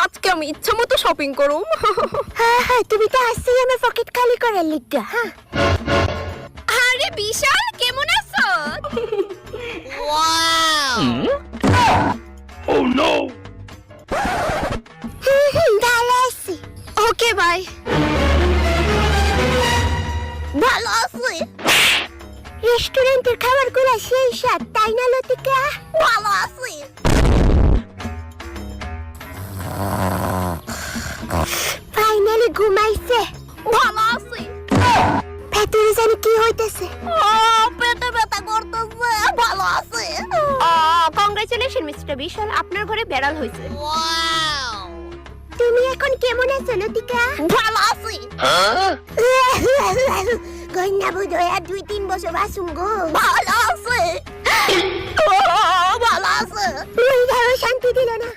আজকে আমি ইচ্ছা মতো শপিং করুম। হ্যাঁ তুমি তো আসছেই আমার পকেট খালি করার লিগা। হ্যাঁ আরে বিশাল, কেমন আছো? Oh no! ভালো আছি। Okay bye. ভালো আছি। রেস্টুরেন্টের খাবারগুলো সেই স্বাদ, তাই না লতিকা? ভালো আছি। ফাইনালি ঘুমাইছে। ভালো আছি। ভেতরে জানি কি হইতেছে। পেটে ব্যথা করতেছে। ভালো আছি। কংগ্রাচুলেশন মিস্টার বিশাল, আপনার ঘরে বেড়াল হয়েছে। তুমি এখন কেমন আছো লতিকা? ভালো আছি। কন্যা বোধ হয় আর 2-3 বছর বাসুম গো। ভালো আছে। ভালো আছে। শান্তি দিল না।